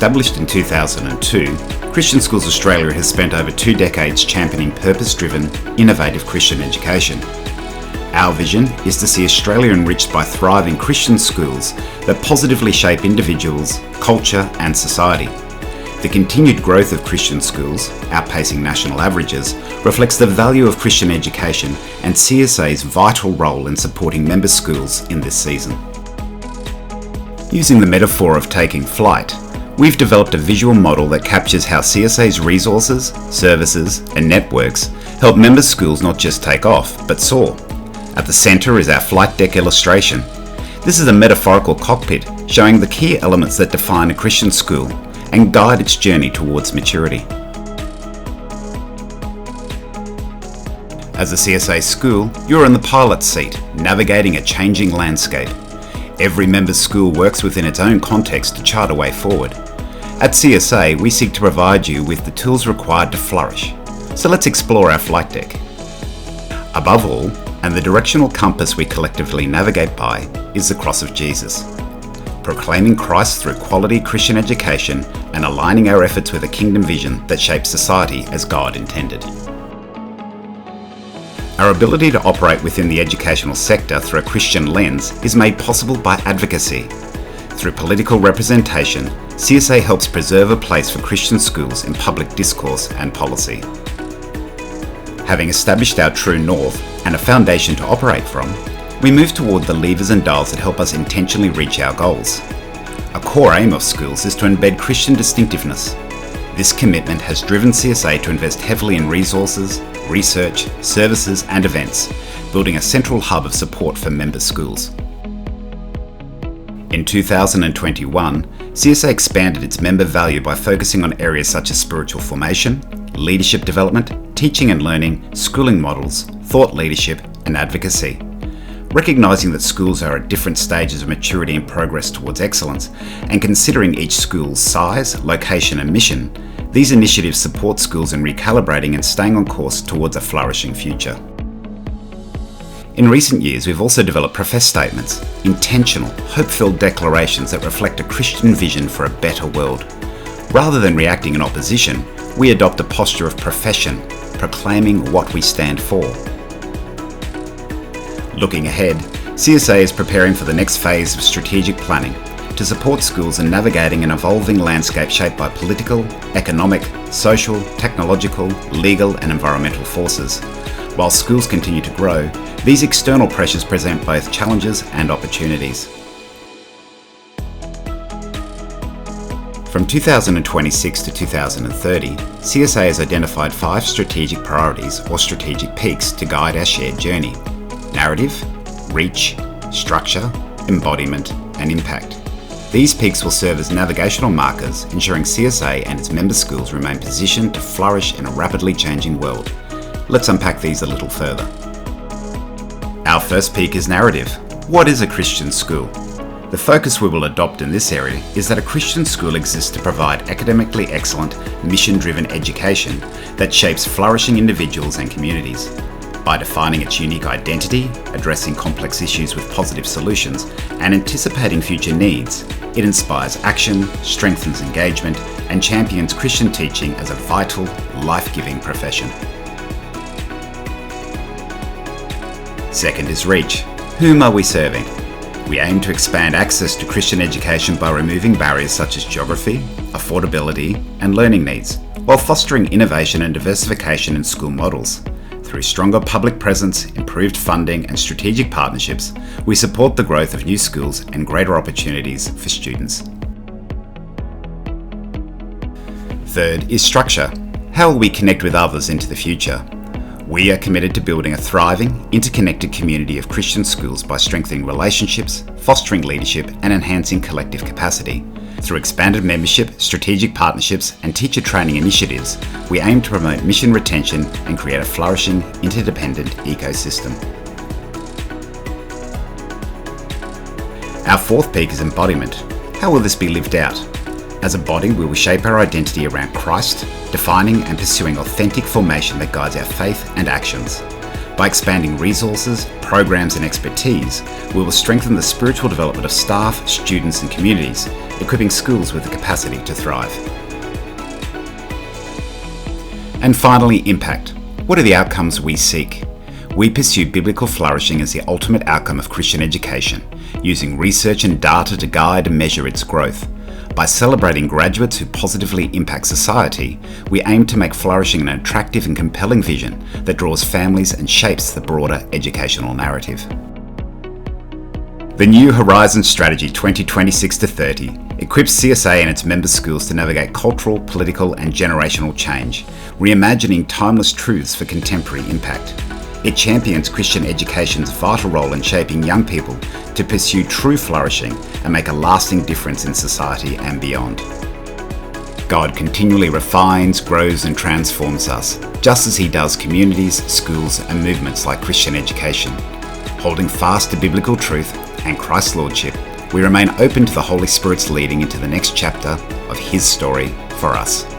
Established in 2002, Christian Schools Australia has spent over 2 decades championing purpose-driven, innovative Christian education. Our vision is to see Australia enriched by thriving Christian schools that positively shape individuals, culture and society. The continued growth of Christian schools, outpacing national averages, reflects the value of Christian education and CSA's vital role in supporting member schools in this season. Using the metaphor of taking flight, we've developed a visual model that captures how CSA's resources, services and networks help member schools not just take off, but soar. At the centre is our flight deck illustration. This is a metaphorical cockpit showing the key elements that define a Christian school and guide its journey towards maturity. As a CSA school, you're in the pilot seat, navigating a changing landscape. Every member school works within its own context to chart a way forward. At CSA, we seek to provide you with the tools required to flourish. So let's explore our flight deck. Above all, and the directional compass we collectively navigate by, is the cross of Jesus. Proclaiming Christ through quality Christian education and aligning our efforts with a kingdom vision that shapes society as God intended. Our ability to operate within the educational sector through a Christian lens is made possible by advocacy. Through political representation, CSA helps preserve a place for Christian schools in public discourse and policy. Having established our true north and a foundation to operate from, we move toward the levers and dials that help us intentionally reach our goals. A core aim of schools is to embed Christian distinctiveness. This commitment has driven CSA to invest heavily in resources, research, services and events, building a central hub of support for member schools. In 2021, CSA expanded its member value by focusing on areas such as spiritual formation, leadership development, teaching and learning, schooling models, thought leadership and advocacy. Recognising that schools are at different stages of maturity and progress towards excellence, and considering each school's size, location and mission, these initiatives support schools in recalibrating and staying on course towards a flourishing future. In recent years, we've also developed profess statements, intentional, hope-filled declarations that reflect a Christian vision for a better world. Rather than reacting in opposition, we adopt a posture of profession, proclaiming what we stand for. Looking ahead, CSA is preparing for the next phase of strategic planning to support schools in navigating an evolving landscape shaped by political, economic, social, technological, legal and environmental forces. While schools continue to grow, these external pressures present both challenges and opportunities. From 2026 to 2030, CSA has identified 5 strategic priorities or strategic peaks to guide our shared journey: narrative, reach, structure, embodiment, and impact. These peaks will serve as navigational markers, ensuring CSA and its member schools remain positioned to flourish in a rapidly changing world. Let's unpack these a little further. Our first peak is narrative. What is a Christian school? The focus we will adopt in this area is that a Christian school exists to provide academically excellent, mission-driven education that shapes flourishing individuals and communities. By defining its unique identity, addressing complex issues with positive solutions, and anticipating future needs, it inspires action, strengthens engagement, and champions Christian teaching as a vital, life-giving profession. Second is reach. Whom are we serving? We aim to expand access to Christian education by removing barriers such as geography, affordability, and learning needs, while fostering innovation and diversification in school models. Through stronger public presence, improved funding, and strategic partnerships, we support the growth of new schools and greater opportunities for students. Third is structure. How will we connect with others into the future? We are committed to building a thriving, interconnected community of Christian schools by strengthening relationships, fostering leadership, and enhancing collective capacity. Through expanded membership, strategic partnerships, and teacher training initiatives, we aim to promote mission retention and create a flourishing, interdependent ecosystem. Our fourth peak is embodiment. How will this be lived out? As a body, we will shape our identity around Christ, defining and pursuing authentic formation that guides our faith and actions. By expanding resources, programs and expertise, we will strengthen the spiritual development of staff, students and communities, equipping schools with the capacity to thrive. And finally, impact. What are the outcomes we seek? We pursue biblical flourishing as the ultimate outcome of Christian education, using research and data to guide and measure its growth. By celebrating graduates who positively impact society, we aim to make flourishing an attractive and compelling vision that draws families and shapes the broader educational narrative. The New Horizons Strategy 2026-30 equips CSA and its member schools to navigate cultural, political and generational change, reimagining timeless truths for contemporary impact. It champions Christian education's vital role in shaping young people to pursue true flourishing and make a lasting difference in society and beyond. God continually refines, grows and transforms us, just as He does communities, schools and movements like Christian education. Holding fast to biblical truth and Christ's Lordship, we remain open to the Holy Spirit's leading into the next chapter of His story for us.